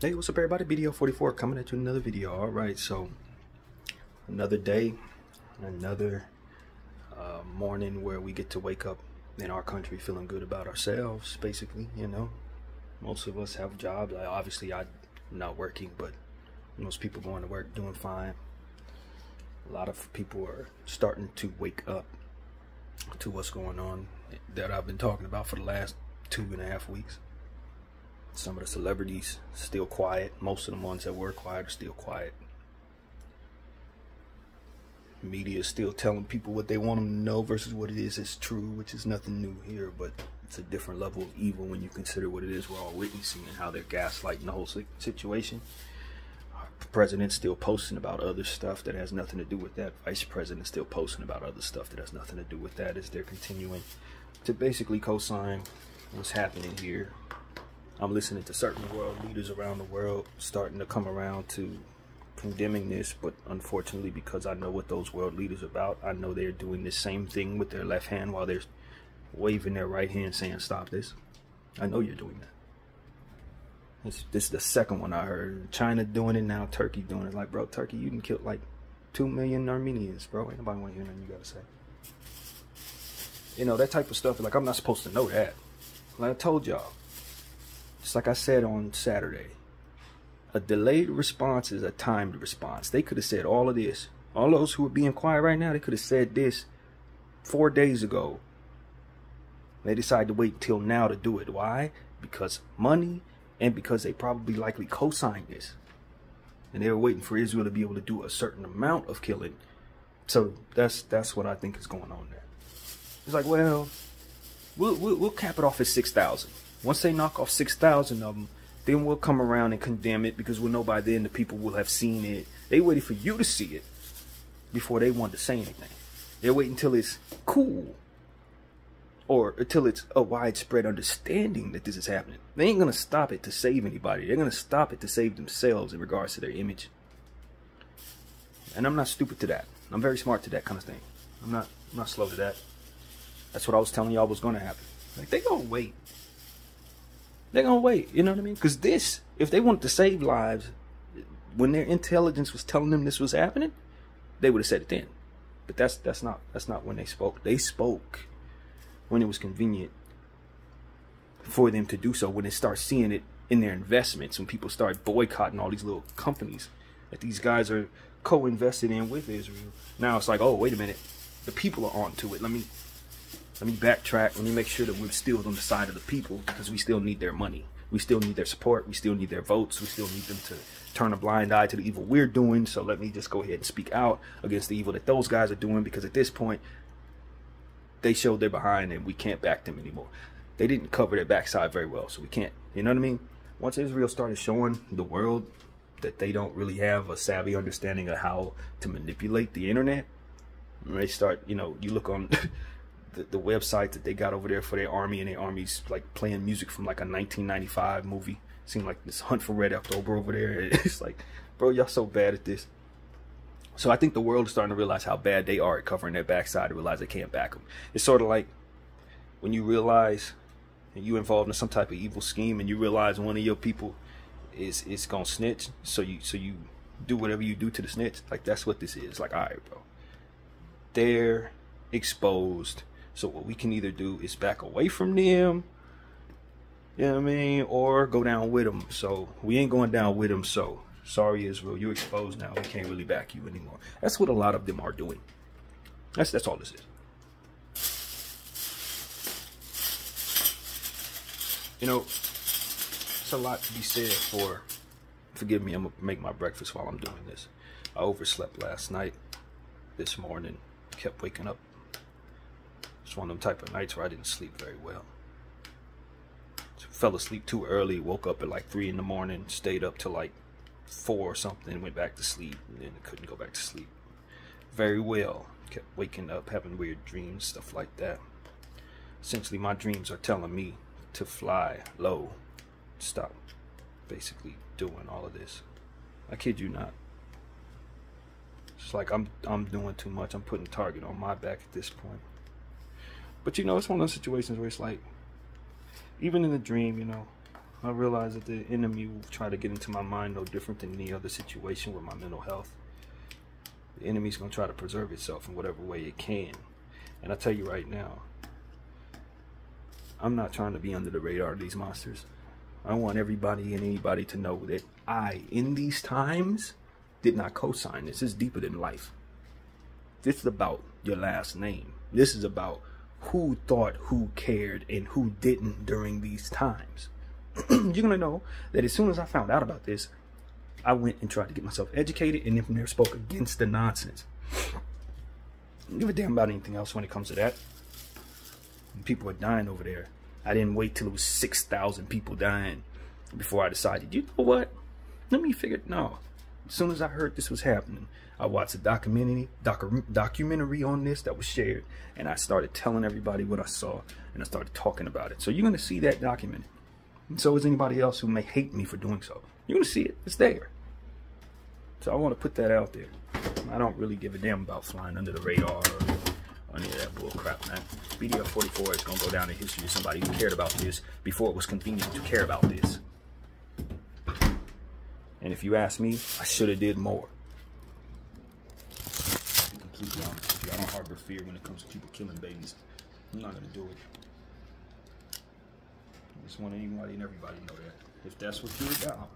Hey, what's up everybody? BDF 44 coming at you with another video. Alright, so another day, another morning where we get to wake up in our country feeling good about ourselves, basically, you know. Most of us have jobs. Obviously, I'm not working, but most people going to work doing fine. A lot of people are starting to wake up to what's going on that I've been talking about for the last 2.5 weeks. Some of the celebrities still quiet. Most of the ones that were quiet are still quiet. Media is still telling people what they want them to know versus what it is true, which is nothing new here, but it's a different level of evil when you consider what it is we're all witnessing and how they're gaslighting the whole situation. Our president's still posting about other stuff that has nothing to do with that. Vice president's still posting about other stuff that has nothing to do with that, as they're continuing to basically co-sign what's happening here. I'm listening to certain world leaders around the world starting to come around to condemning this, but unfortunately, because I know what those world leaders are about, I know they're doing the same thing with their left hand while they're waving their right hand saying stop this. I know you're doing that. This is the second one I heard. China doing it now, Turkey doing it. Like, bro, Turkey, you can kill like 2 million Armenians, bro. Ain't nobody want to hear nothing you gotta say. You know, that type of stuff. Like, I'm not supposed to know that. Like I told y'all. Just like I said on Saturday, a delayed response is a timed response. They could have said all of this. All those who are being quiet right now, they could have said this 4 days ago. They decided to wait until now to do it. Why? Because money, and because they probably likely co-signed this. And they were waiting for Israel to be able to do a certain amount of killing. So that's what I think is going on there. It's like, well, we'll cap it off at 6,000. Once they knock off 6,000 of them, then we'll come around and condemn it, because we'll know by then the people will have seen it. They waited for you to see it before they wanted to say anything. They're waiting until it's cool, or until it's a widespread understanding that this is happening. They ain't going to stop it to save anybody. They're going to stop it to save themselves in regards to their image. And I'm not stupid to that. I'm very smart to that kind of thing. I'm not slow to that. That's what I was telling y'all was going to happen. Like, they going to wait. They're going to wait, you know what I mean? Because this, if they wanted to save lives, when their intelligence was telling them this was happening, they would have said it then. But that's not when they spoke. They spoke when it was convenient for them to do so, when they start seeing it in their investments, when people start boycotting all these little companies that these guys are co-invested in with Israel. Now it's like, oh, wait a minute. The people are onto it. Let me backtrack. Let me make sure that we're still on the side of the people, because we still need their money. We still need their support. We still need their votes. We still need them to turn a blind eye to the evil we're doing. So let me just go ahead and speak out against the evil that those guys are doing, because at this point, they showed their behind and we can't back them anymore. They didn't cover their backside very well, so we can't. You know what I mean? Once Israel started showing the world that they don't really have a savvy understanding of how to manipulate the internet, and they start, you know, you look on the website that they got over there for their army, and their army's like playing music from like a 1995 movie. Seemed like this Hunt for Red October over there. It's like, bro, y'all so bad at this. So I think the world is starting to realize how bad they are at covering their backside, and realize they can't back them. It's sort of like when you realize you involved in some type of evil scheme, and you realize one of your people is gonna snitch, so you do whatever you do to the snitch. Like, that's what this is. Like, all right, bro, they're exposed. So what we can either do is back away from them, you know what I mean, or go down with them. So we ain't going down with them. So sorry, Israel, you're exposed now. We can't really back you anymore. That's what a lot of them are doing. That's all this is. You know, it's a lot to be said for. Forgive me, I'm gonna make my breakfast while I'm doing this. I overslept last night. This morning, kept waking up. It's one of them type of nights where I didn't sleep very well. Fell asleep too early, woke up at like 3 in the morning, stayed up till like 4 or something, went back to sleep, and then couldn't go back to sleep very well. Kept waking up, having weird dreams, stuff like that. Essentially, my dreams are telling me to fly low, stop basically doing all of this. I kid you not. It's like I'm doing too much. I'm putting target on my back at this point. But you know, it's one of those situations where it's like, even in the dream, you know, I realize that the enemy will try to get into my mind no different than any other situation with my mental health. The enemy's going to try to preserve itself in whatever way it can. And I tell you right now, I'm not trying to be under the radar of these monsters. I want everybody and anybody to know that I, in these times, did not co-sign this. It's deeper than life. This is about your last name. This is about who thought, who cared, and who didn't during these times. You're going to know that as soon as I found out about this, I went and tried to get myself educated, and then from there spoke against the nonsense. I don't give a damn about anything else when it comes to that. People are dying over there. I didn't wait till it was 6,000 people dying before I decided, you know what? Let me figure it. No. As soon as I heard this was happening, I watched a documentary on this that was shared, and I started telling everybody what I saw, and I started talking about it. So you're going to see that documented. And so is anybody else who may hate me for doing so. You're going to see it. It's there. So I want to put that out there. I don't really give a damn about flying under the radar or any of that bull crap, man. BDF 44 is going to go down in history as somebody who cared about this before it was convenient to care about this. And if you ask me, I should have did more. To be completely honest with you, I don't harbor fear when it comes to people killing babies. I'm not going to do it. I just want anybody and everybody to know that. If that's what you're about,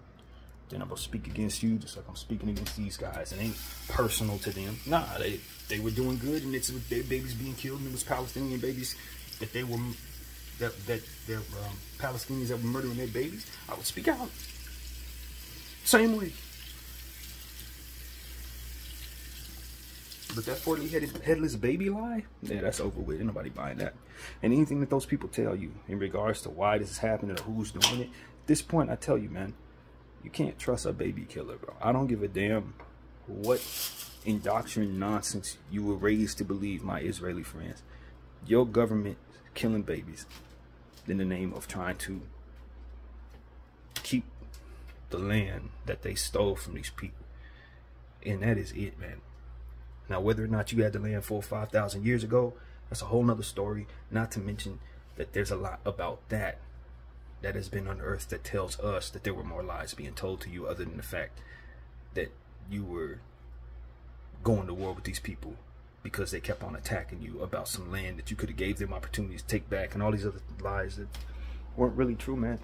then I'm going to speak against you just like I'm speaking against these guys. It ain't personal to them. Nah, they were doing good, and it's their babies being killed, and it was Palestinian babies that they were, Palestinians that were murdering their babies. I would speak out. Same way. But that 40-headed headless baby lie, yeah, that's over with. Ain't nobody buying that. And anything that those people tell you in regards to why this is happening or who's doing it, at this point, I tell you, man, you can't trust a baby killer, bro. I don't give a damn what indoctrined nonsense you were raised to believe, my Israeli friends. Your government killing babies in the name of trying to keep the land that they stole from these people. And that is it, man. Now, whether or not you had the land 4,000 or 5,000 years ago, that's a whole nother story. Not to mention that there's a lot about that has been unearthed that tells us that there were more lies being told to you, other than the fact that you were going to war with these people because they kept on attacking you about some land that you could have gave them opportunities to take back, and all these other lies that weren't really true, man.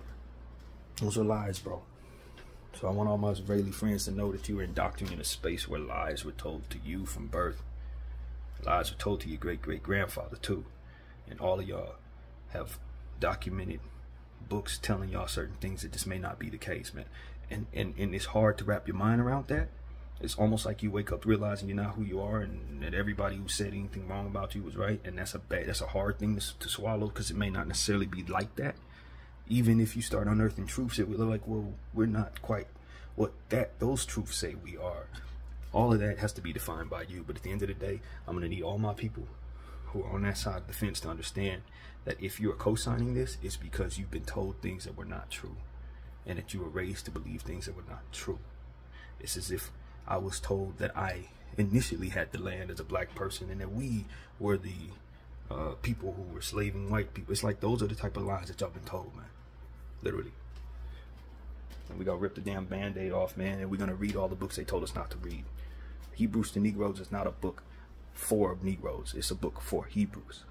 Those are lies, bro. So I want all my Israeli friends to know that you were indoctrinated in a space where lies were told to you from birth. Lies were told to your great-great-grandfather too. And all of y'all have documented books telling y'all certain things that just may not be the case, man. And it's hard to wrap your mind around that. It's almost like you wake up realizing you're not who you are, and that everybody who said anything wrong about you was right. And that's a hard thing to swallow, because it may not necessarily be like that. Even if you start unearthing truths, it will look like, well, we're not quite what those truths say we are. All of that has to be defined by you. But at the end of the day, I'm going to need all my people who are on that side of the fence to understand that if you are co-signing this, it's because you've been told things that were not true, and that you were raised to believe things that were not true. It's as if I was told that I initially had the land as a black person, and that we were the people who were slaving white people. It's like those are the type of lies that y'all been told, man. Literally. And we gotta rip the damn band-aid off, man, and we're gonna read all the books they told us not to read. Hebrews to Negroes is not a book for Negroes. It's a book for Hebrews.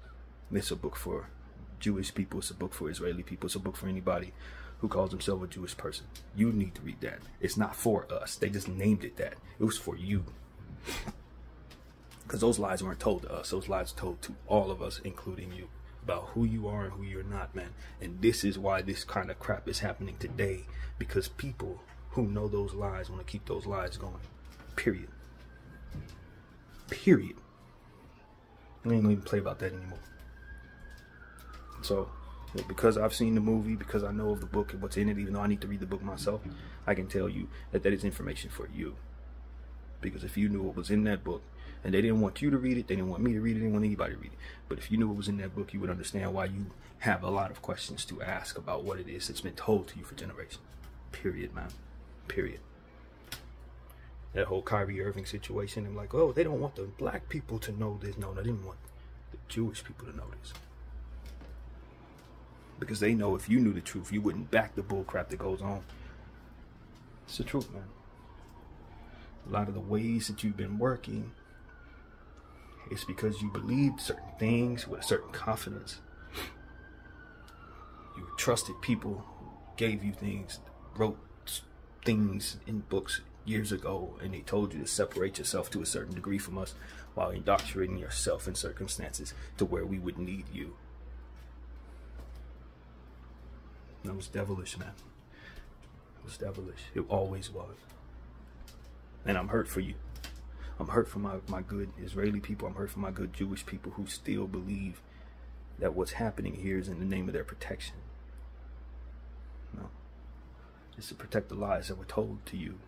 It's a book for Jewish people. It's a book for Israeli people. It's a book for anybody who calls himself a Jewish person. You need to read that. It's not for us. They just named it that. It was for you. Because those lies weren't told to us. Those lies were told to all of us, including you, about who you are and who you're not, man. And this is why this kind of crap is happening today. Because people who know those lies want to keep those lies going. Period. Period. I ain't gonna even play about that anymore. So, because I've seen the movie, because I know of the book and what's in it, even though I need to read the book myself, I can tell you that that is information for you. Because if you knew what was in that book, and they didn't want you to read it, they didn't want me to read it, they didn't want anybody to read it. But if you knew what was in that book, you would understand why you have a lot of questions to ask about what it is that's been told to you for generations. Period, man. Period. That whole Kyrie Irving situation, I'm like, oh, they don't want the black people to know this. No, they didn't want the Jewish people to know this. Because they know if you knew the truth, you wouldn't back the bull crap that goes on. It's the truth, man. A lot of the ways that you've been working, it's because you believed certain things with a certain confidence. You trusted people who gave you things, wrote things in books years ago, and they told you to separate yourself to a certain degree from us while indoctrinating yourself in circumstances to where we would need you. That was devilish, man. It was devilish. It always was. And I'm hurt for you. I'm hurt for my good Israeli people. I'm hurt for my good Jewish people who still believe that what's happening here is in the name of their protection. No. It's to protect the lies that were told to you.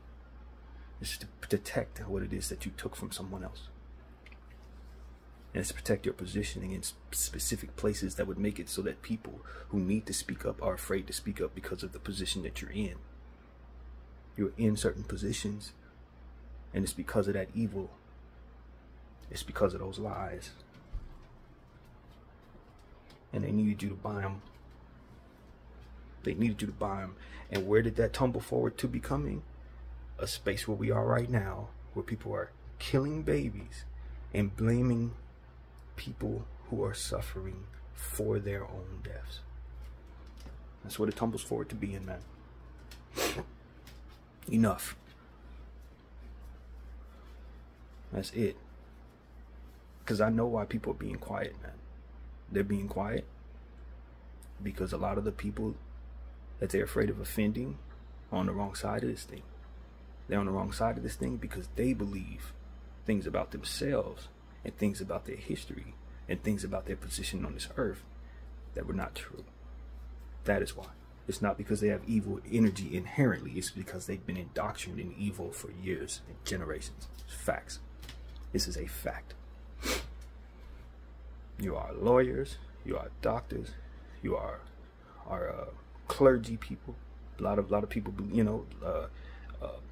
It's to protect what it is that you took from someone else. And it's to protect your positioning in specific places that would make it so that people who need to speak up are afraid to speak up because of the position that you're in. You're in certain positions, and it's because of that evil. It's because of those lies. And they needed you to buy them. They needed you to buy them. And where did that tumble forward to becoming? A space where we are right now, where people are killing babies and blaming people who are suffering for their own deaths. That's what it tumbles forward to being, man. Enough. That's it. Because I know why people are being quiet, man. They're being quiet because a lot of the people that they're afraid of offending are on the wrong side of this thing. They're on the wrong side of this thing because they believe things about themselves and things about their history and things about their position on this earth that were not true. That is why. It's not because they have evil energy inherently. It's because they've been indoctrinated in evil for years and generations. It's facts. This is a fact. You are lawyers. You are doctors. You are clergy people. A lot of people, you know,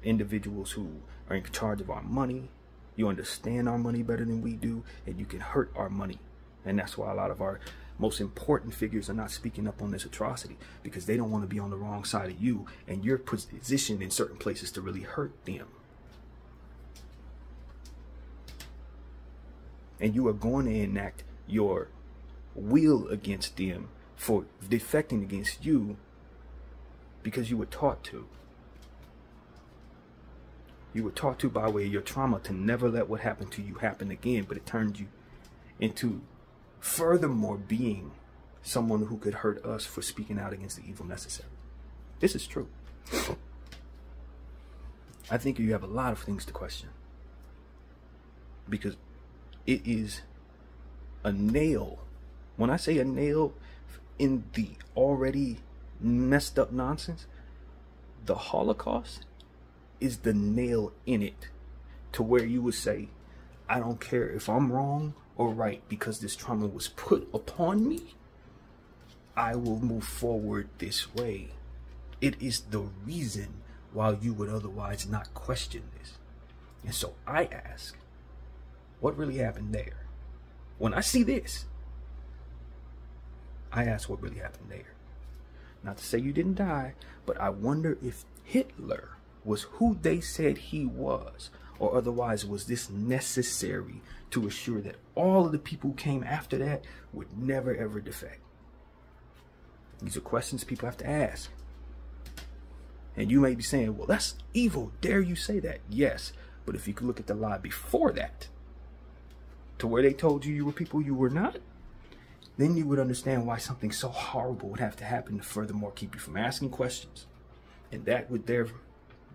individuals who are in charge of our money. You understand our money better than we do, and you can hurt our money. And that's why a lot of our most important figures are not speaking up on this atrocity, because they don't want to be on the wrong side of you, and you're positioned in certain places to really hurt them. And you are going to enact your will against them for defecting against you because you were taught to. You were taught to by way of your trauma to never let what happened to you happen again, but it turned you into furthermore being someone who could hurt us for speaking out against the evil necessary. This is true. I think you have a lot of things to question, because it is a nail. When I say a nail in the already messed up nonsense, the Holocaust is the nail in it, to where you would say, I don't care if I'm wrong or right, because this trauma was put upon me, I will move forward this way. It is the reason why you would otherwise not question this. And so I ask, what really happened there? When I see this, I ask what really happened there. Not to say you didn't die, but I wonder if Hitler was who they said he was, or otherwise was this necessary to assure that all of the people who came after that would never ever defect? These are questions people have to ask. And you may be saying, well, that's evil. Dare you say that? Yes, but if you could look at the lie before that, to where they told you you were people you were not, then you would understand why something so horrible would have to happen to furthermore keep you from asking questions. And that would do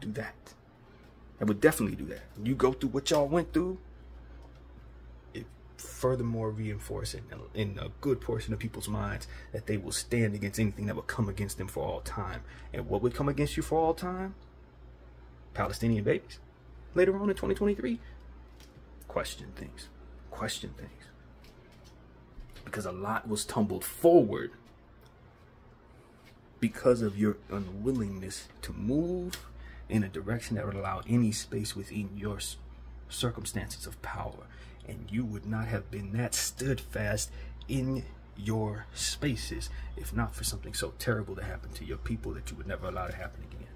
that. That would definitely do that. When you go through what y'all went through, it furthermore reinforces in a good portion of people's minds that they will stand against anything that would come against them for all time. And what would come against you for all time? Palestinian babies. Later on in 2023, question things. Question things. Because a lot was tumbled forward because of your unwillingness to move in a direction that would allow any space within your circumstances of power. And you would not have been that steadfast in your spaces, if not for something so terrible to happen to your people that you would never allow to happen again.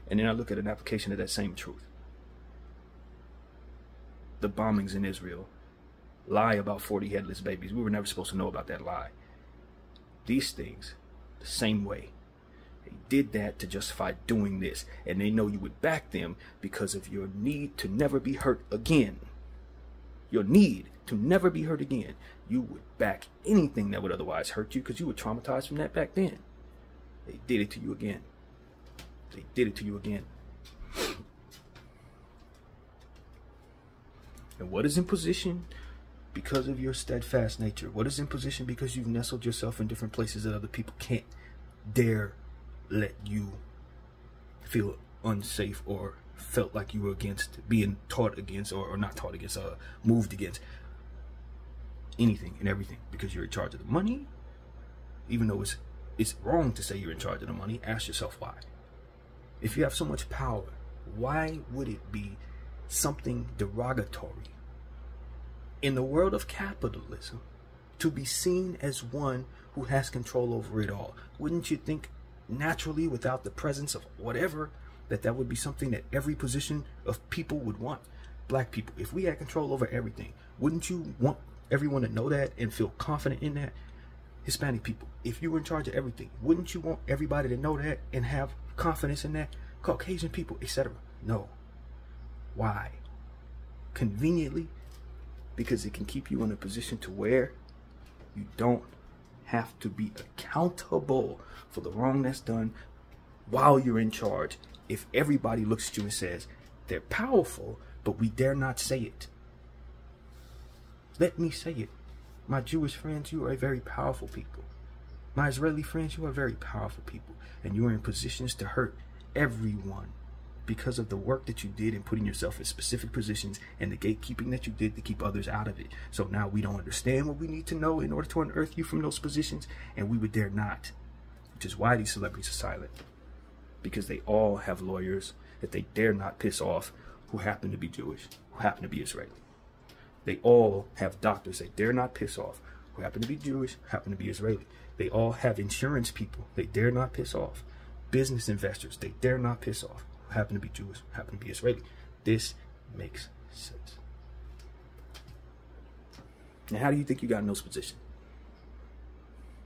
And then I look at an application of that same truth. The bombings in Israel, lie about 40 headless babies. We were never supposed to know about that lie. These things, the same way. They did that to justify doing this. And they know you would back them because of your need to never be hurt again. Your need to never be hurt again. You would back anything that would otherwise hurt you because you were traumatized from that back then. They did it to you again. They did it to you again. And what is in position because of your steadfast nature? What is in position because you've nestled yourself in different places that other people can't dare let you feel unsafe or felt like you were against, being taught against, or not taught against, moved against anything and everything because you're in charge of the money? Even though it's wrong to say you're in charge of the money, ask yourself why. If you have so much power, why would it be something derogatory in the world of capitalism to be seen as one who has control over it all? Wouldn't you think naturally, without the presence of whatever, that would be something that every position of people would want? Black people, if we had control over everything, wouldn't you want everyone to know that and feel confident in that? Hispanic people, if you were in charge of everything, wouldn't you want everybody to know that and have confidence in that? Caucasian people, etc. No. Why? Conveniently, because it can keep you in a position to where you don't have to be accountable for the wrong that's done while you're in charge. If everybody looks at you and says, they're powerful, but we dare not say it. Let me say it. My Jewish friends, you are a very powerful people. My Israeli friends, you are very powerful people. And you are in positions to hurt everyone because of the work that you did in putting yourself in specific positions and the gatekeeping that you did to keep others out of it. So now we don't understand what we need to know in order to unearth you from those positions, and we would dare not. Which is why these celebrities are silent. Because they all have lawyers that they dare not piss off who happen to be Jewish, who happen to be Israeli. They all have doctors they dare not piss off who happen to be Jewish, happen to be Israeli. They all have insurance people they dare not piss off. Business investors they dare not piss off who happen to be Jewish, happen to be Israeli. This makes sense. And how do you think you got in those positions?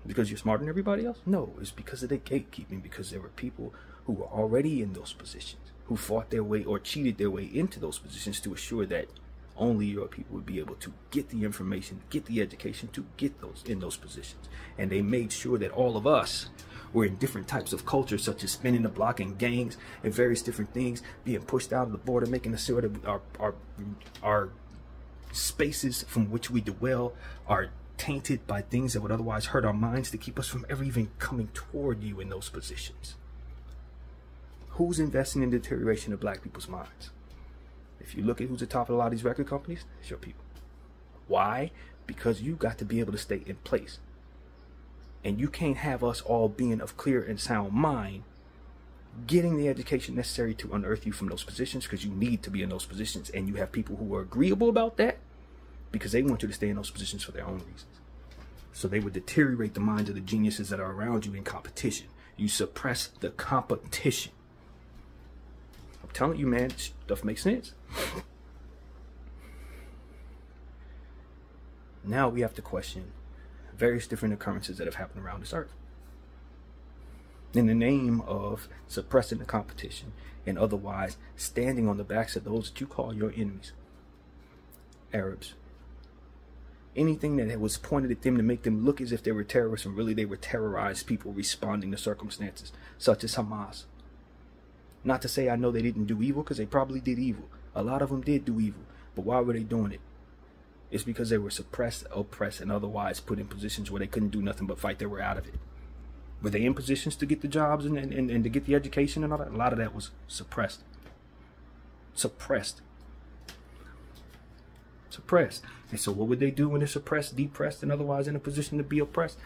Because you're smarter than everybody else? No, it's because of the gatekeeping, because there were people who were already in those positions, who fought their way or cheated their way into those positions to assure that only your people would be able to get the information, get the education to get those in those positions. And they made sure that all of us were in different types of cultures, such as spinning the block and gangs and various different things, being pushed out of the border, making sure that our spaces from which we dwell are tainted by things that would otherwise hurt our minds, to keep us from ever even coming toward you in those positions. Who's investing in the deterioration of black people's minds? If you look at who's at the top of a lot of these record companies, it's your people. Why? Because you got to be able to stay in place. And you can't have us all being of clear and sound mind, getting the education necessary to unearth you from those positions, because you need to be in those positions. And you have people who are agreeable about that because they want you to stay in those positions for their own reasons. So they would deteriorate the minds of the geniuses that are around you in competition. You suppress the competition. I'm telling you, man, stuff makes sense. Now we have to question various different occurrences that have happened around this earth in the name of suppressing the competition and otherwise standing on the backs of those that you call your enemies. Arabs. Anything that was pointed at them to make them look as if they were terrorists when really they were terrorized people responding to circumstances, such as Hamas. Not to say I know they didn't do evil, because they probably did evil. A lot of them did do evil. But why were they doing it? It's because they were suppressed, oppressed, and otherwise put in positions where they couldn't do nothing but fight their way out of it. Were they in positions to get the jobs and to get the education and all that? A lot of that was suppressed. Suppressed. And so what would they do when they're suppressed, depressed, and otherwise in a position to be oppressed?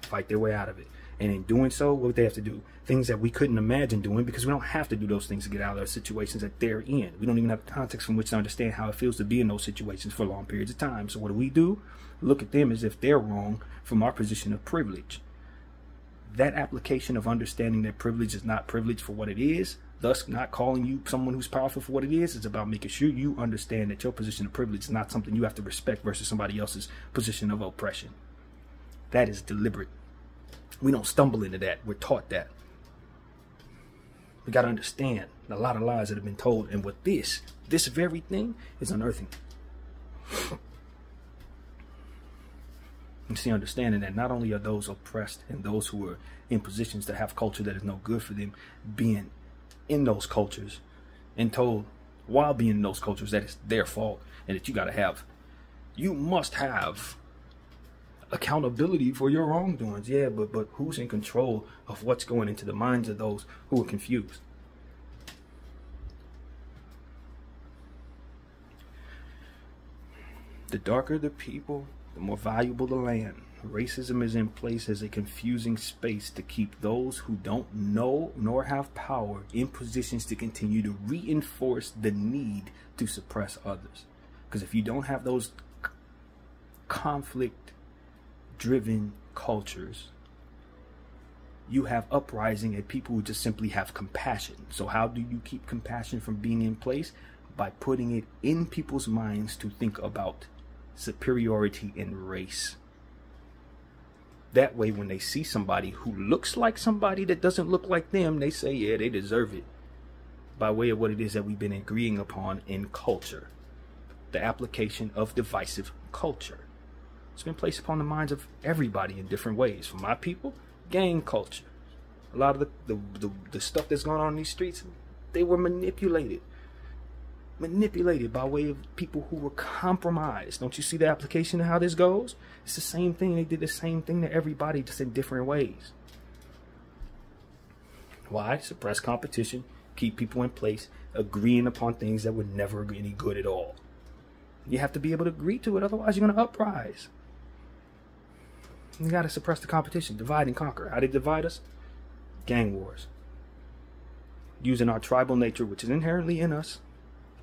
Fight their way out of it. And in doing so, what would they have to do? Things that we couldn't imagine doing, because we don't have to do those things to get out of those situations that they're in. We don't even have the context from which to understand how it feels to be in those situations for long periods of time. So what do? Look at them as if they're wrong from our position of privilege. That application of understanding that privilege is not privilege for what it is, thus not calling you someone who's powerful for what it is about making sure you understand that your position of privilege is not something you have to respect versus somebody else's position of oppression. That is deliberate. We don't stumble into that. We're taught that. We got to understand a lot of lies that have been told, and what this very thing is unearthing. You see, understanding that not only are those oppressed and those who are in positions to have culture that is no good for them being in those cultures and told while being in those cultures that it's their fault and that you must have accountability for your wrongdoings. Yeah, but who's in control of what's going into the minds of those who are confused? The darker the people, the more valuable the land. Racism is in place as a confusing space to keep those who don't know nor have power in positions to continue to reinforce the need to suppress others. Because if you don't have those conflict-driven cultures, you have uprising and people who just simply have compassion. So how do you keep compassion from being in place? By putting it in people's minds to think about superiority in race. That way, when they see somebody who looks like somebody that doesn't look like them, they say, yeah, they deserve it. By way of what it is that we've been agreeing upon in culture. The application of divisive culture. It's been placed upon the minds of everybody in different ways. For my people, gang culture. A lot of the stuff that's going on in these streets, they were manipulated by way of people who were compromised. Don't you see the application of how this goes? It's the same thing. They did the same thing to everybody, just in different ways. Why? Suppress competition, keep people in place, agreeing upon things that were never any good at all. You have to be able to agree to it, otherwise you're going to uprise. You got to suppress the competition, divide and conquer. How they divide us? Gang wars. Using our tribal nature, which is inherently in us,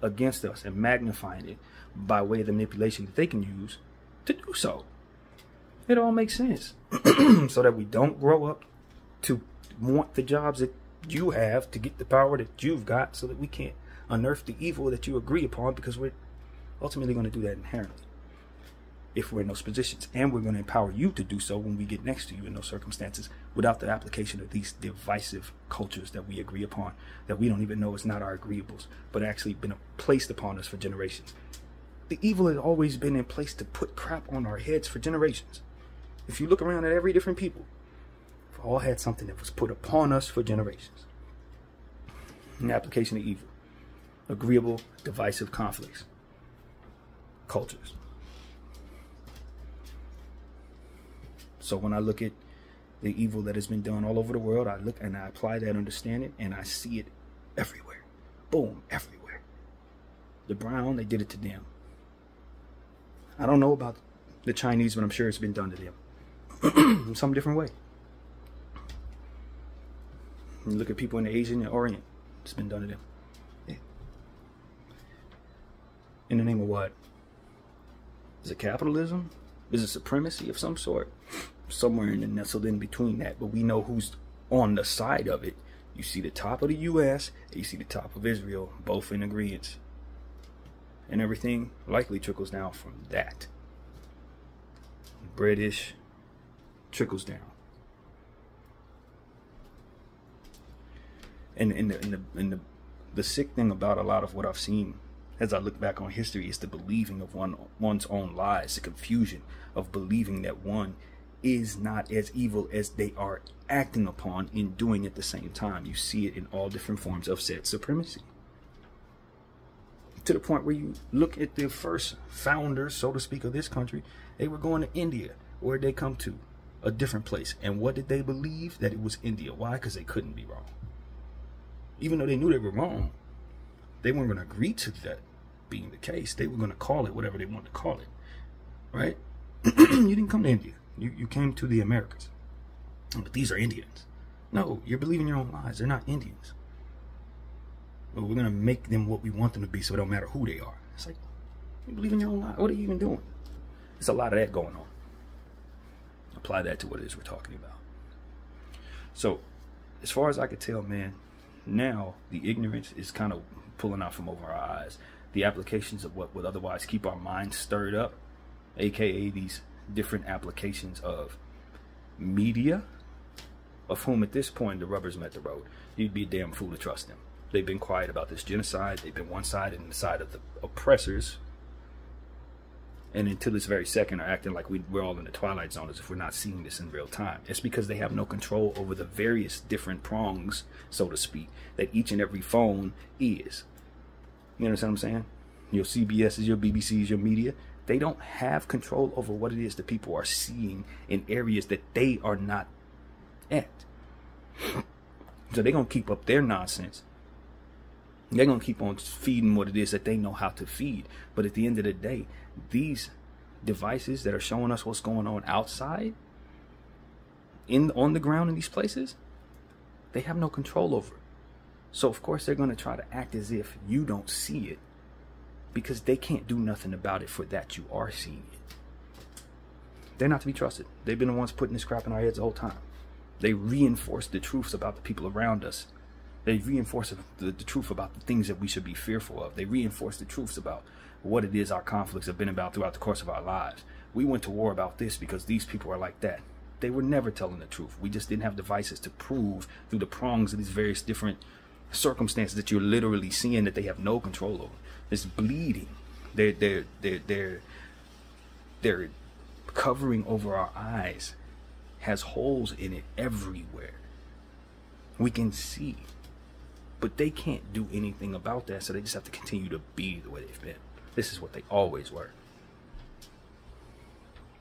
against us and magnifying it by way of the manipulation that they can use to do so. It all makes sense. So that we don't grow up to want the jobs that you have, to get the power that you've got, so that we can't unearth the evil that you agree upon, because we're ultimately going to do that inherently if we're in those positions, and we're going to empower you to do so when we get next to you in those circumstances, without the application of these divisive cultures that we agree upon, that we don't even know is not our agreeables, but actually been placed upon us for generations. The evil has always been in place to put crap on our heads for generations. If you look around at every different people, we've all had something that was put upon us for generations. An application of evil, agreeable, divisive conflicts, cultures. So when I look at the evil that has been done all over the world, I look and I apply that understanding, and I see it everywhere. Boom, everywhere. The brown, they did it to them. I don't know about the Chinese, but I'm sure it's been done to them in some different way. You look at people in the Asian and Orient, it's been done to them. Yeah. In the name of what? Is it capitalism? Is it supremacy of some sort? Somewhere in the nestled in between that, but we know who's on the side of it. You see the top of the U.S. and you see the top of Israel, both in agreement, and everything likely trickles down from that. British trickles down, and the sick thing about a lot of what I've seen as I look back on history is the believing of one's own lies, the confusion of believing that one is not as evil as they are acting upon in doing at the same time. You see it in all different forms of said supremacy. To the point where you look at the first founders, so to speak, of this country, they were going to India. Where did they come to? A different place. And what did they believe? That it was India. Why? Because they couldn't be wrong. Even though they knew they were wrong, they weren't going to agree to that being the case. They were going to call it whatever they wanted to call it. Right? You didn't come to India. You came to the Americas. But these are Indians. No, you're believing your own lies. They're not Indians. But we're going to make them what we want them to be so it don't matter who they are. It's like, you believe in your own lies. What are you even doing? There's a lot of that going on. Apply that to what it is we're talking about. So, as far as I could tell, man, now the ignorance is kind of pulling out from over our eyes. The applications of what would otherwise keep our minds stirred up, aka these different applications of media, of whom at this point the rubber's met the road. You'd be a damn fool to trust them. They've been quiet about this genocide. They've been one-sided in the side of the oppressors. And until this very second are acting like we're all in the twilight zone as if we're not seeing this in real time. It's because they have no control over the various different prongs, so to speak, that each and every phone is. You understand what I'm saying? Your CBS's, your BBC's, your media, they don't have control over what it is that people are seeing in areas that they are not at. So they're going to keep up their nonsense. They're going to keep on feeding what it is that they know how to feed. But at the end of the day, these devices that are showing us what's going on outside, on the ground in these places, they have no control over it. So of course they're going to try to act as if you don't see it, because they can't do nothing about it for that you are seeing it. They're not to be trusted. They've been the ones putting this crap in our heads the whole time. They reinforce the truths about the people around us. They reinforce the truth about the things that we should be fearful of. They reinforce the truths about what it is our conflicts have been about throughout the course of our lives. We went to war about this because these people are like that. They were never telling the truth. We just didn't have devices to prove through the prongs of these various different circumstances that you're literally seeing that they have no control over. It's bleeding. They're covering over our eyes. Has holes in it everywhere. We can see. But they can't do anything about that, so they just have to continue to be the way they've been. This is what they always were.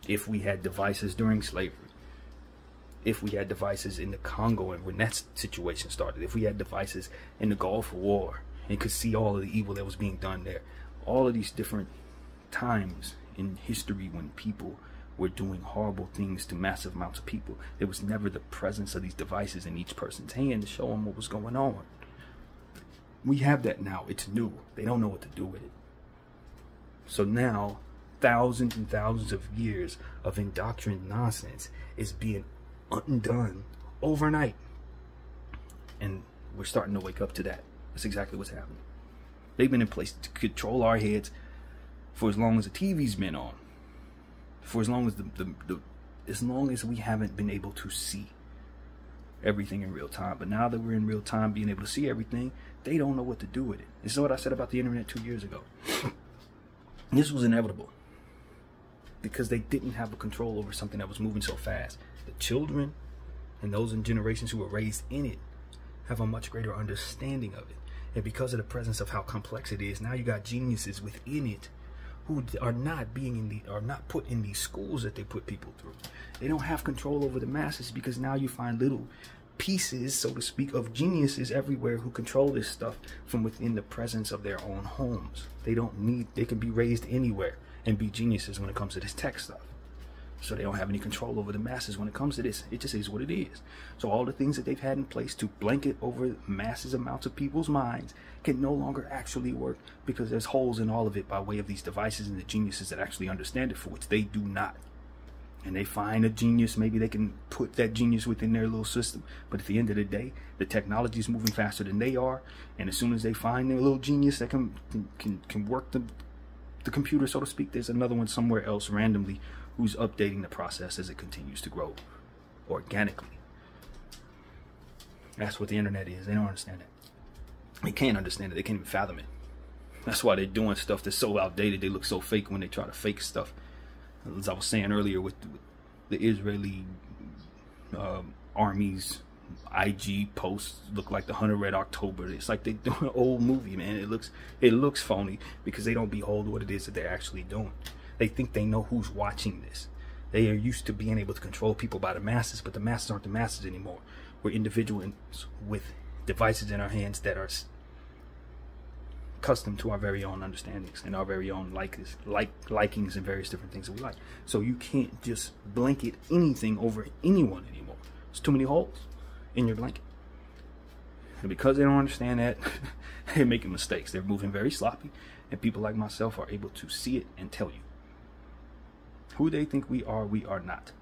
If we had devices during slavery, if we had devices in the Congo and when that situation started, if we had devices in the Gulf War and could see all of the evil that was being done there, all of these different times in history when people were doing horrible things to massive amounts of people, there was never the presence of these devices in each person's hand to show them what was going on. We have that now. It's new. They don't know what to do with it. So now, thousands and thousands of years of indoctrined nonsense is being undone overnight. And we're starting to wake up to that. That's exactly what's happening. They've been in place to control our heads for as long as the TV's been on. For as long as as long as we haven't been able to see everything in real time. But now that we're in real time being able to see everything, they don't know what to do with it. This is what I said about the internet 2 years ago. This was inevitable because they didn't have a control over something that was moving so fast. The children and those in generations who were raised in it have a much greater understanding of it. And because of the presence of how complex it is, now you got geniuses within it who are not put in these schools that they put people through. They don't have control over the masses because now you find little pieces, so to speak, of geniuses everywhere who control this stuff from within the presence of their own homes. They can be raised anywhere and be geniuses when it comes to this tech stuff. So they don't have any control over the masses when it comes to this. It just is what it is. So all the things that they've had in place to blanket over massive amounts of people's minds can no longer actually work because there's holes in all of it by way of these devices and the geniuses that actually understand it, for which they do not. And they find a genius, maybe they can put that genius within their little system. But at the end of the day, the technology is moving faster than they are. And as soon as they find their little genius that can work the computer, so to speak, there's another one somewhere else randomly who's updating the process as it continues to grow organically. That's what the internet is. They don't understand it. They can't understand it. They can't even fathom it. That's why they're doing stuff that's so outdated. They look so fake when they try to fake stuff. As I was saying earlier, with the Israeli army's IG posts look like the 100 Red October. It's like they doing an old movie, man. It looks phony because they don't behold what it is that they're actually doing. They think they know who's watching this. They are used to being able to control people by the masses, but the masses aren't the masses anymore. We're individuals with devices in our hands that are accustomed to our very own understandings and our very own likings and various different things that we like. So you can't just blanket anything over anyone anymore. There's too many holes in your blanket. And because they don't understand that, they're making mistakes. They're moving very sloppy. And people like myself are able to see it and tell you. Who they think we are not.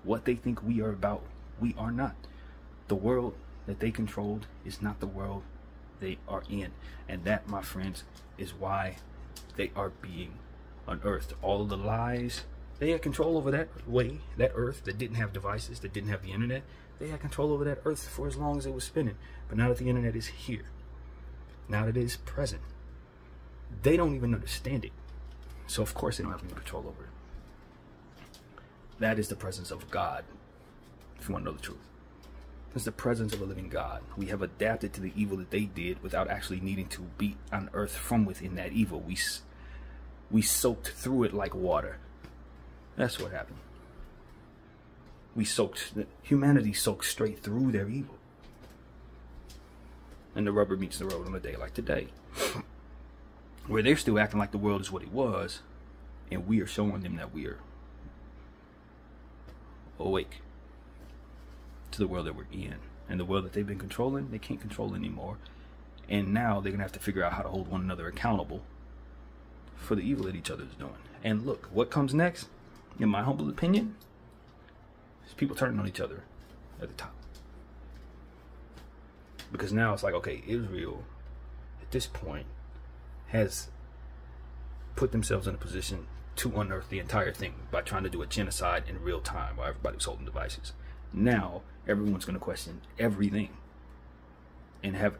What they think we are about, we are not. The world that they controlled is not the world they are in. And that, my friends, is why they are being unearthed. All of the lies, they had control over that earth that didn't have devices, that didn't have the internet. They had control over that earth for as long as it was spinning. But now that the internet is here, now that it is present, they don't even understand it. So of course they don't have any control over it. That is the presence of God, if you want to know the truth. It's the presence of a living God. We have adapted to the evil that they did without actually needing to be unearthed from within that evil. We soaked through it like water. That's what happened. Humanity soaked straight through their evil. And the rubber meets the road on a day like today, where they're still acting like the world is what it was, and we are showing them that we are awake to the world that we're in. And the world that they've been controlling, they can't control anymore. And now they're gonna have to figure out how to hold one another accountable for the evil that each other is doing. And look, what comes next, in my humble opinion, is people turning on each other at the top. Because now it's like, okay, Israel at this point has put themselves in a position to unearth the entire thing by trying to do a genocide in real time while everybody's holding devices. Now everyone's going to question everything and have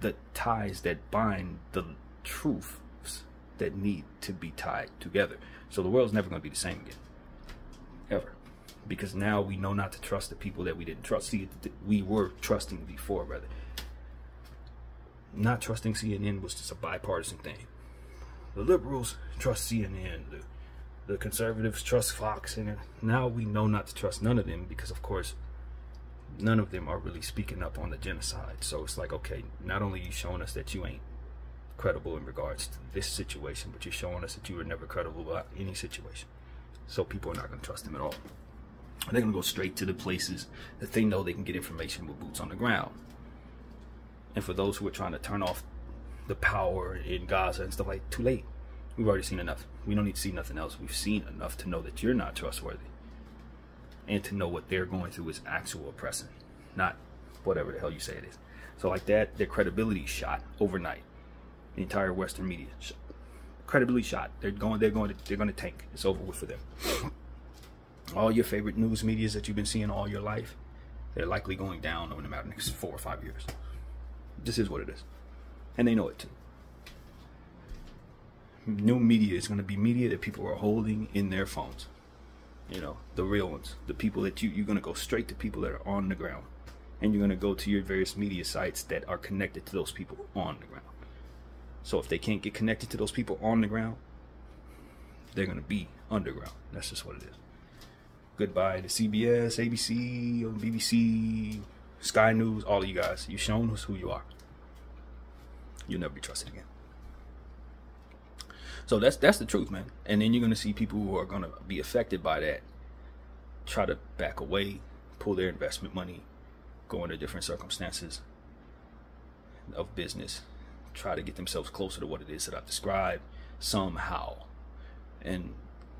the ties that bind the truths that need to be tied together. So the world's never going to be the same again, ever, because now we know not to trust the people that we didn't trust. See, we were trusting before, brother. Not trusting CNN was just a bipartisan thing. The liberals trust CNN, the conservatives trust Fox, and now we know not to trust none of them, because of course none of them are really speaking up on the genocide. So it's like, okay, not only are you showing us that you ain't credible in regards to this situation, but you're showing us that you were never credible about any situation. So people are not going to trust them at all. They're going to go straight to the places that they know they can get information with boots on the ground. And for those who are trying to turn off the power in Gaza and stuff like, too late. We've already seen enough. We don't need to see nothing else. We've seen enough to know that you're not trustworthy, and to know what they're going through is actual oppression, not whatever the hell you say it is. So like that, their credibility shot overnight. The entire Western media credibility shot. They're going to tank. It's over with for them. All your favorite news medias that you've been seeing all your life, they're likely going down over the matter of the next 4 or 5 years. This is what it is, and they know it too. New media is going to be media that people are holding in their phones. You know, the real ones, the people that you're going to go straight to people that are on the ground, and you're going to go to your various media sites that are connected to those people on the ground. So if they can't get connected to those people on the ground, they're going to be underground. That's just what it is. Goodbye to CBS, ABC, BBC, Sky News, all of you guys. You've shown us who you are. You'll never be trusted again. So that's the truth, man. And then you're going to see people who are going to be affected by that try to back away, pull their investment money, go into different circumstances of business, try to get themselves closer to what it is that I've described somehow. And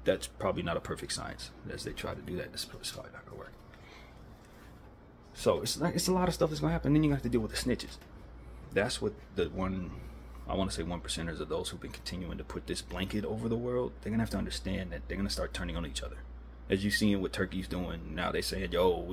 that's probably not a perfect science. As they try to do that, it's probably not going to work. So it's a lot of stuff that's going to happen. Then you have to deal with the snitches. That's what I want to say 1%ers of those who've been continuing to put this blanket over the world. They're going to have to understand that they're going to start turning on each other. As you've seen what Turkey's doing. Now they're saying, yo,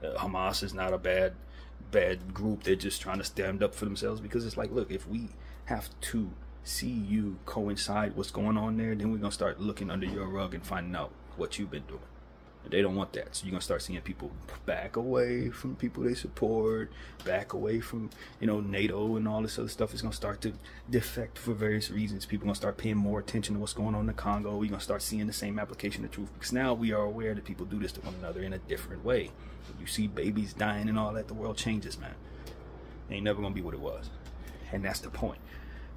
Hamas is not a bad group. They're just trying to stand up for themselves. Because it's like, look, if we have to see you coincide what's going on there, then we're going to start looking under your rug and finding out what you've been doing. They don't want that. So you're going to start seeing people back away from people they support, back away from, NATO and all this other stuff. Is going to start to defect for various reasons. People are going to start paying more attention to what's going on in the Congo. We're going to start seeing the same application of truth, because now we are aware that people do this to one another in a different way. You see babies dying and all that, the world changes, man. It ain't never going to be what it was. And that's the point.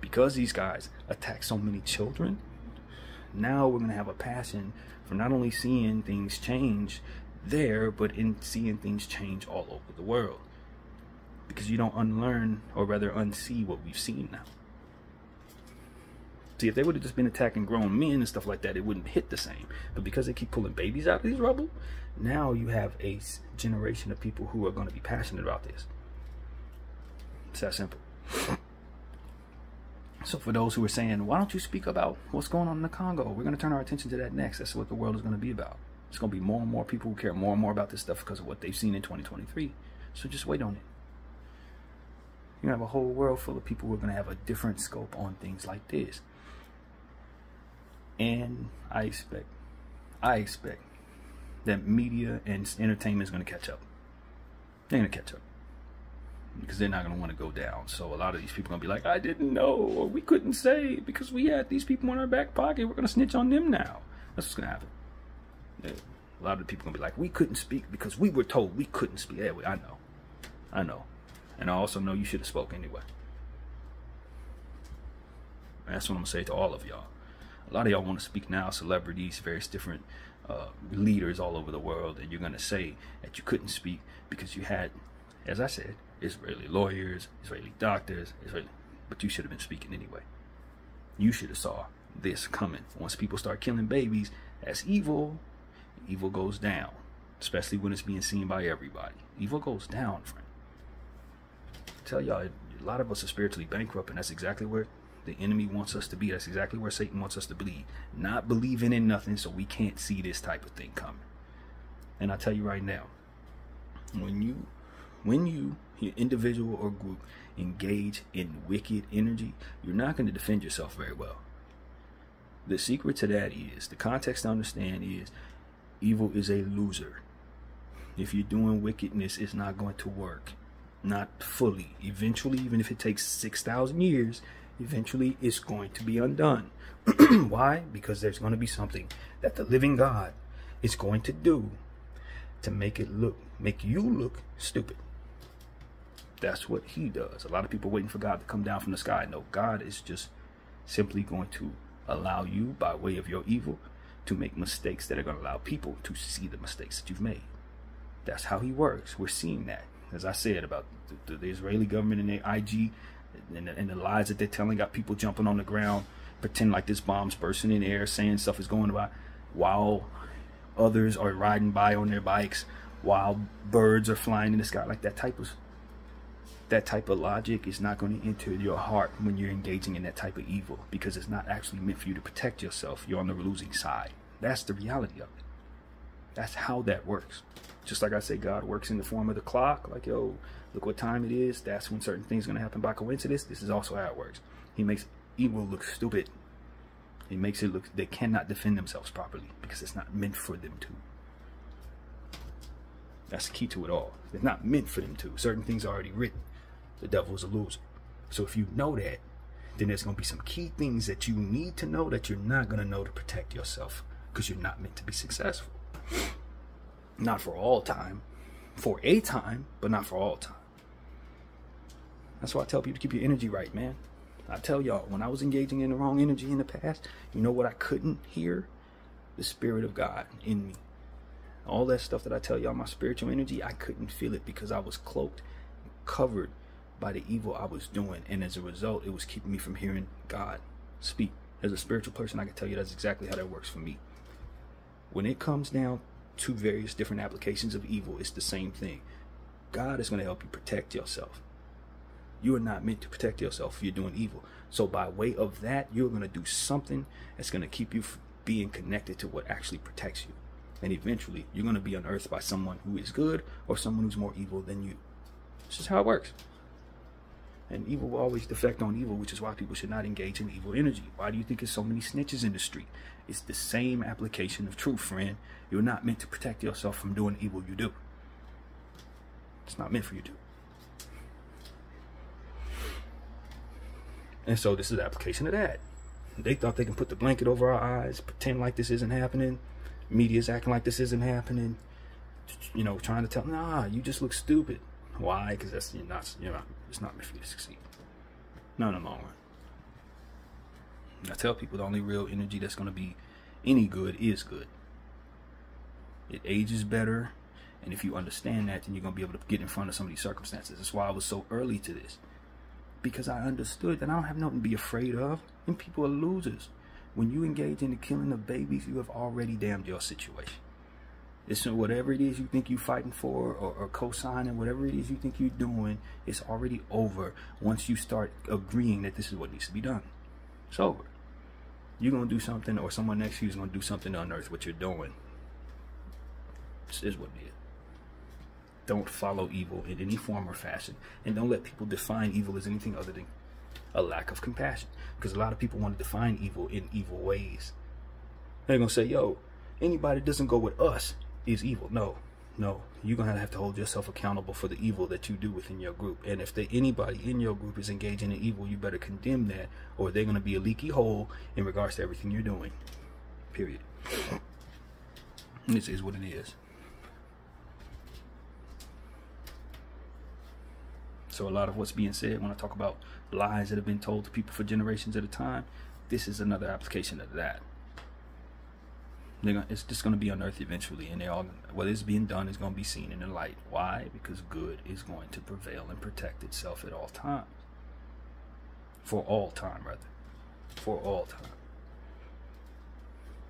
Because these guys attack so many children, now we're going to have a passion for not only seeing things change, there, but in seeing things change all over the world. Because you don't unlearn, or rather unsee, what we've seen now. See, if they would have just been attacking grown men and stuff like that, it wouldn't hit the same. But because they keep pulling babies out of these rubble, now you have a generation of people who are going to be passionate about this. It's that simple. So for those who are saying, why don't you speak about what's going on in the Congo? We're going to turn our attention to that next. That's what the world is going to be about. It's going to be more and more people who care more and more about this stuff because of what they've seen in 2023. So just wait on it. You're going to have a whole world full of people who are going to have a different scope on things like this. And I expect that media and entertainment is going to catch up. They're going to catch up. Because they're not going to want to go down. So a lot of these people are going to be like, I didn't know, or we couldn't say, because we had these people in our back pocket. We're going to snitch on them now. That's what's going to happen. Yeah. A lot of the people are going to be like, we couldn't speak because we were told we couldn't speak. Yeah, I know. And I also know you should have spoke anyway. That's what I'm going to say to all of y'all. A lot of y'all want to speak now, celebrities, various different leaders all over the world, and you're going to say that you couldn't speak because you had, as I said, Israeli lawyers, Israeli doctors, but you should have been speaking anyway. You should have saw this coming. Once people start killing babies, that's evil. Evil goes down, especially when it's being seen by everybody. Evil goes down, friend. I tell y'all, a lot of us are spiritually bankrupt, and that's exactly where the enemy wants us to be. That's exactly where Satan wants us to believe. Not believing in nothing, so we can't see this type of thing coming. And I tell you right now, when you, your individual or group, engage in wicked energy, you're not going to defend yourself very well. The secret to that is, the context to understand is, evil is a loser. If you're doing wickedness, it's not going to work. Not fully. Eventually, even if it takes 6,000 years, eventually it's going to be undone. Why? Because there's going to be something that the living God is going to do to make you look stupid. That's what he does. A lot of people waiting for God to come down from the sky. No, God is just simply going to allow you, by way of your evil, to make mistakes that are going to allow people to see the mistakes that you've made. That's how he works. We're seeing that. As I said about the Israeli government and their IG and the lies that they're telling, got people jumping on the ground, pretend like this bomb's bursting in the air, saying stuff is going by, while others are riding by on their bikes, while birds are flying in the sky. Like that type of logic is not going to enter your heart when you're engaging in that type of evil, because it's not actually meant for you to protect yourself. You're on the losing side. That's the reality of it. That's how that works. Just like I say, God works in the form of the clock. Like, yo, look what time it is. That's when certain things are going to happen by coincidence. This is also how it works. He makes evil look stupid. He makes it look, they cannot defend themselves properly because it's not meant for them to. That's the key to it all. It's not meant for them to. Certain things are already written. The devil is a loser. So if you know that, then there's going to be some key things that you need to know that you're not going to know to protect yourself, because you're not meant to be successful. Not for all time. For a time, but not for all time. That's why I tell people to keep your energy right, man. I tell y'all, when I was engaging in the wrong energy in the past, you know what I couldn't hear? The Spirit of God in me. All that stuff that I tell y'all, my spiritual energy, I couldn't feel it because I was cloaked, covered by the evil I was doing. And as a result, it was keeping me from hearing God speak. As a spiritual person, I can tell you that's exactly how that works for me. When it comes down to various different applications of evil, it's the same thing. God is going to help you protect yourself. You are not meant to protect yourself if you're doing evil. So by way of that, you're going to do something that's going to keep you from being connected to what actually protects you. And eventually, you're going to be unearthed by someone who is good or someone who's more evil than you. This is how it works. And evil will always defect on evil, which is why people should not engage in evil energy. Why do you think there's so many snitches in the street? It's the same application of truth, friend. You're not meant to protect yourself from doing evil you do. It's not meant for you to. And so this is the application of that. They thought they can put the blanket over our eyes, pretend like this isn't happening. Media's acting like this isn't happening. You know, trying to tell, nah, you just look stupid. Why? Because that's it's not meant for you to succeed. Not in the long run. I tell people the only real energy that's going to be any good is good. It ages better. And if you understand that, then you're going to be able to get in front of some of these circumstances. That's why I was so early to this. Because I understood that I don't have nothing to be afraid of. And people are losers. When you engage in the killing of babies, you have already damned your situation. It's whatever it is you think you're fighting for, or co-signing, whatever it is you think you're doing, it's already over once you start agreeing that this is what needs to be done. It's over. You're going to do something, or someone next to you is going to do something to unearth what you're doing. This is what it is. Don't follow evil in any form or fashion. And don't let people define evil as anything other than a lack of compassion. Because a lot of people want to define evil in evil ways. They're going to say, yo, anybody that doesn't go with us is evil. No. You're going to have to hold yourself accountable for the evil that you do within your group. And if anybody in your group is engaging in evil, you better condemn that, or they're going to be a leaky hole in regards to everything you're doing. Period. This is what it is. So a lot of what's being said when I talk about lies that have been told to people for generations at a time, this is another application of that. It's just going to be unearthed eventually, and what is being done is going to be seen in the light. Why? Because good is going to prevail and protect itself at all times. For all time, rather. For all time.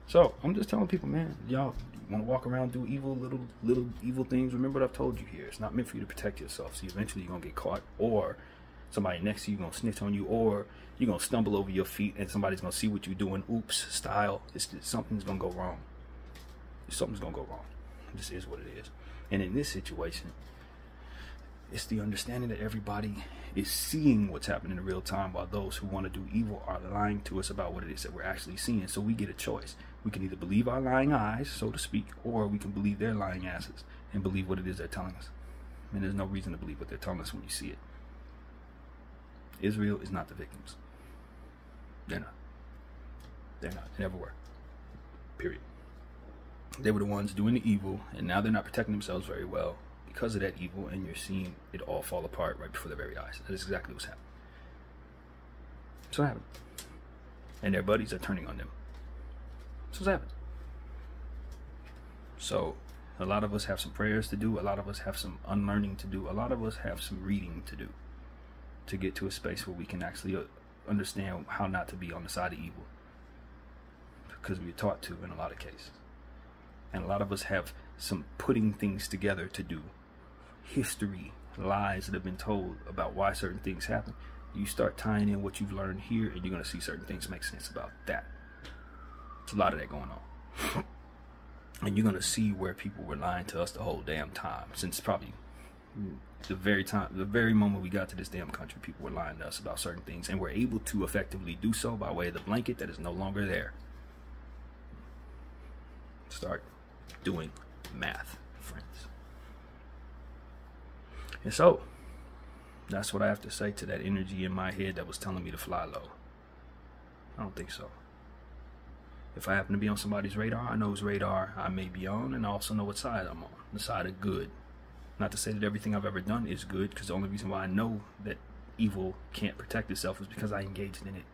So I'm just telling people, man, y'all want to walk around, do evil, little evil things. Remember what I've told you here. It's not meant for you to protect yourself. So eventually you're going to get caught, or somebody next to you going to snitch on you, or you're going to stumble over your feet and somebody's going to see what you're doing. Oops, style. Something's going to go wrong. Something's going to go wrong. This is what it is. And in this situation, it's the understanding that everybody is seeing what's happening in real time, while those who want to do evil are lying to us about what it is that we're actually seeing. So we get a choice. We can either believe our lying eyes, so to speak, or we can believe their lying asses and believe what it is they're telling us. And there's no reason to believe what they're telling us when you see it. Israel is not the victims. They're not. They're not. They never were. Period. They were the ones doing the evil, and now they're not protecting themselves very well because of that evil, and you're seeing it all fall apart right before their very eyes. That is exactly what's happening. That's what happened. And their buddies are turning on them. That's what's happening. So a lot of us have some prayers to do. A lot of us have some unlearning to do. A lot of us have some reading to do to get to a space where we can actually understand how not to be on the side of evil, because we're taught to in a lot of cases. And a lot of us have some putting things together to do. History, lies that have been told about why certain things happen. You start tying in what you've learned here, and you're going to see certain things make sense about that. There's a lot of that going on. And you're going to see where people were lying to us the whole damn time. Since probably the very moment we got to this damn country, people were lying to us about certain things, and we're able to effectively do so by way of the blanket that is no longer there. Start doing math, friends. And so that's what I have to say to that energy in my head that was telling me to fly low. I don't think so. If I happen to be on somebody's radar, I know whose radar I may be on, and I also know what side I'm on, the side of good. Not to say that everything I've ever done is good, because the only reason why I know that evil can't protect itself is because I engaged in it.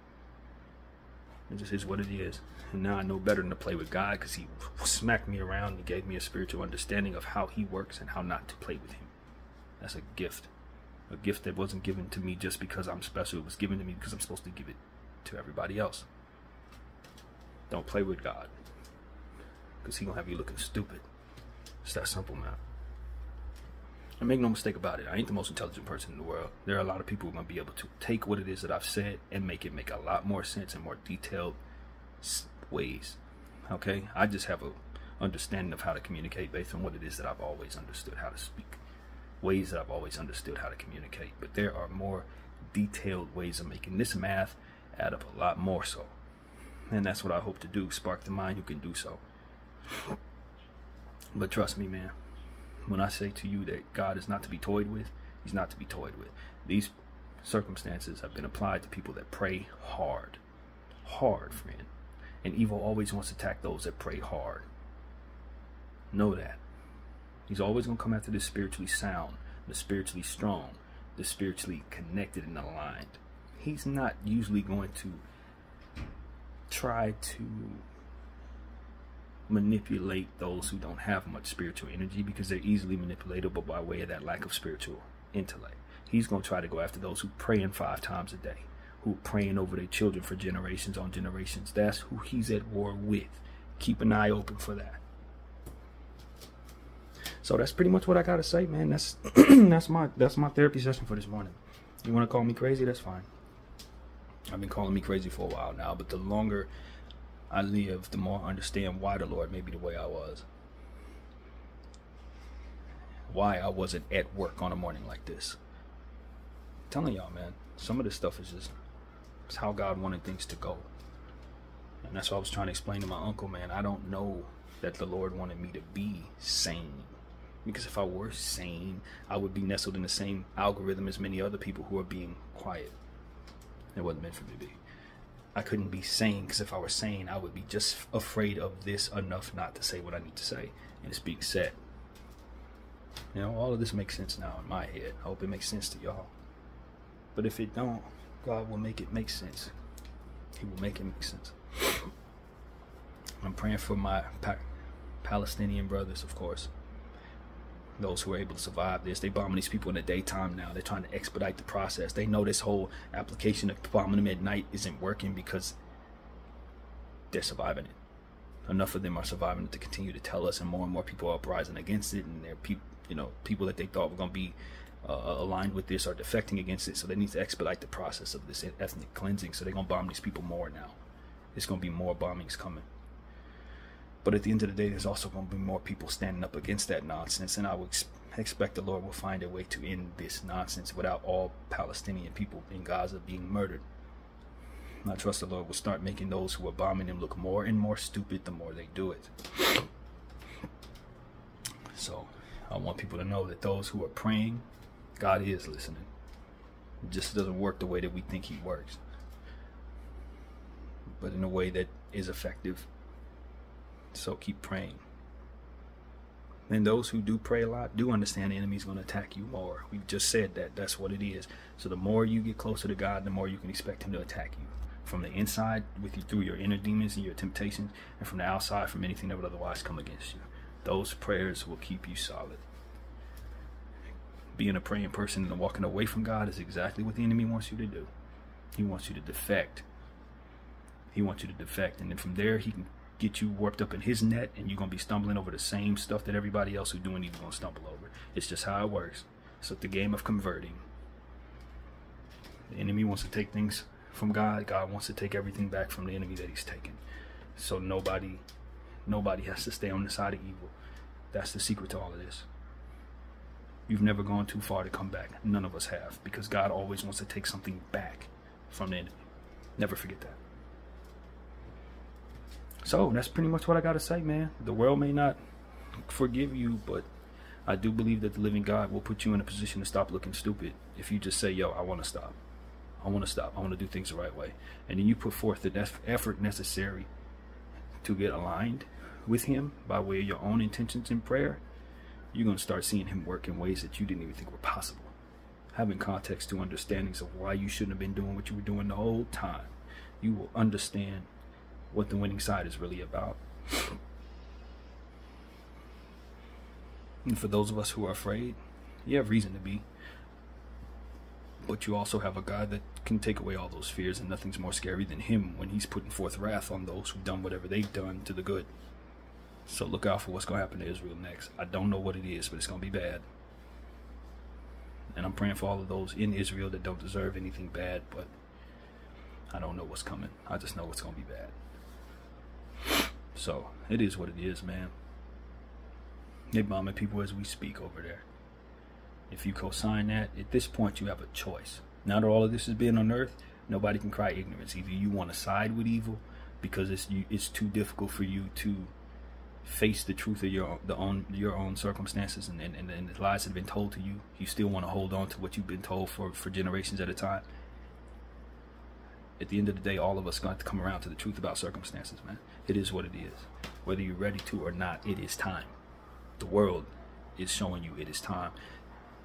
It just is what it is. And now I know better than to play with God, because he smacked me around and gave me a spiritual understanding of how he works and how not to play with him. That's a gift. A gift that wasn't given to me just because I'm special. It was given to me because I'm supposed to give it to everybody else. Don't play with God, because he's going to have you looking stupid. It's that simple, man. And make no mistake about it, I ain't the most intelligent person in the world. There are a lot of people who are going to be able to take what it is that I've said and make it make a lot more sense in more detailed ways. Okay? I just have a understanding of how to communicate based on what it is that I've always understood how to speak. Ways that I've always understood how to communicate. But there are more detailed ways of making this math add up a lot more so. And that's what I hope to do, spark the mind who can do so. But trust me, man, when I say to you that God is not to be toyed with, he's not to be toyed with. These circumstances have been applied to people that pray hard. Hard, friend. And evil always wants to attack those that pray hard. Know that. He's always going to come after the spiritually sound, the spiritually strong, the spiritually connected and aligned. He's not usually going to try to manipulate those who don't have much spiritual energy, because they're easily manipulatable by way of that lack of spiritual intellect. He's going to try to go after those who praying 5 times a day, who are praying over their children for generations on generations. That's who he's at war with. Keep an eye open for that. So that's pretty much what I gotta say, man. That's that's my therapy session for this morning. You want to call me crazy? That's fine. I've been calling me crazy for a while now, but the longer I live, the more I understand why the Lord made me the way I was. Why I wasn't at work on a morning like this. I'm telling y'all, man, some of this stuff is just, it's how God wanted things to go. And that's what I was trying to explain to my uncle, man. I don't know that the Lord wanted me to be sane. Because if I were sane, I would be nestled in the same algorithm as many other people who are being quiet. It wasn't meant for me to be. I couldn't be sane, because if I were sane, I would be just afraid of this enough not to say what I need to say. And it's being said. You know, all of this makes sense now in my head. I hope it makes sense to y'all. But if it don't, God will make it make sense. He will make it make sense. I'm praying for my Palestinian brothers, of course. Those who are able to survive this. They bombing these people in the daytime now. They're trying to expedite the process. They know this whole application of bombing them at night isn't working because they're surviving it. Enough of them are surviving it to continue to tell us, and more people are uprising against it. And they're people that they thought were going to be aligned with this are defecting against it. So they need to expedite the process of this ethnic cleansing. So they're going to bomb these people more now. There's going to be more bombings coming. But at the end of the day, there's also going to be more people standing up against that nonsense. And I would expect the Lord will find a way to end this nonsense without all Palestinian people in Gaza being murdered. And I trust the Lord will start making those who are bombing them look more and more stupid the more they do it. So I want people to know that those who are praying, God is listening. It just doesn't work the way that we think he works, but in a way that is effective. So keep praying. And those who do pray a lot do understand the enemy's going to attack you more. We've just said that. That's what it is. So the more you get closer to God, the more you can expect him to attack you. From the inside, with you through your inner demons and your temptations, and from the outside, from anything that would otherwise come against you. Those prayers will keep you solid. Being a praying person and walking away from God is exactly what the enemy wants you to do. He wants you to defect. He wants you to defect. And then from there, he can get you warped up in his net, and you're going to be stumbling over the same stuff that everybody else who's doing evil going to stumble over. It's just how it works. It's like the game of converting. The enemy wants to take things from God. God wants to take everything back from the enemy that he's taken. So nobody has to stay on the side of evil. That's the secret to all of this. You've never gone too far to come back. None of us have, because God always wants to take something back from the enemy. Never forget that. So that's pretty much what I got to say, man. The world may not forgive you, but I do believe that the living God will put you in a position to stop looking stupid if you just say, yo, I want to stop. I want to stop. I want to do things the right way. And then you put forth the effort necessary to get aligned with him by way of your own intentions in prayer. You're going to start seeing him work in ways that you didn't even think were possible. Having context to understandings of why you shouldn't have been doing what you were doing the whole time. You will understand what the winning side is really about. And for those of us who are afraid, you have reason to be. But you also have a God that can take away all those fears, and nothing's more scary than him when he's putting forth wrath on those who've done whatever they've done to the good. So look out for what's going to happen to Israel next. I don't know what it is, but it's going to be bad. And I'm praying for all of those in Israel that don't deserve anything bad, but I don't know what's coming. I just know it's going to be bad. So it is what it is, man. They're bombing people as we speak over there. If you co-sign that, at this point you have a choice. Now that all of this is being unearthed, nobody can cry ignorance. Either you want to side with evil because it's too difficult for you to face the truth of your own circumstances and the lies that have been told to you. You still want to hold on to what you've been told for generations at a time. At the end of the day, all of us got to come around to the truth about circumstances, man. It is what it is. Whether you're ready to or not, it is time. The world is showing you it is time.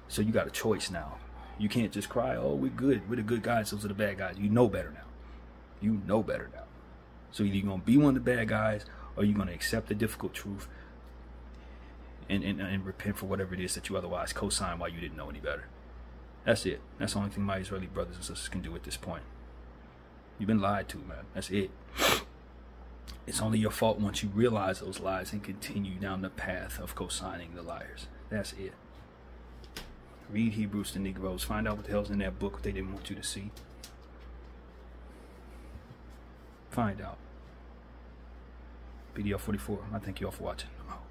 So you got a choice now. You can't just cry, oh, we're good. We're the good guys, those are the bad guys. You know better now. You know better now. So either you're going to be one of the bad guys Or are you going to accept the difficult truth and repent for whatever it is that you otherwise co-signed while you didn't know any better? That's it. That's the only thing my Israeli brothers and sisters can do at this point. You've been lied to, man. That's it. It's only your fault once you realize those lies and continue down the path of co-signing the liars. That's it. Read Hebrews to Negroes. Find out what the hell's in that book they didn't want you to see. Find out. BDF 44. I thank you all for watching. I'm out.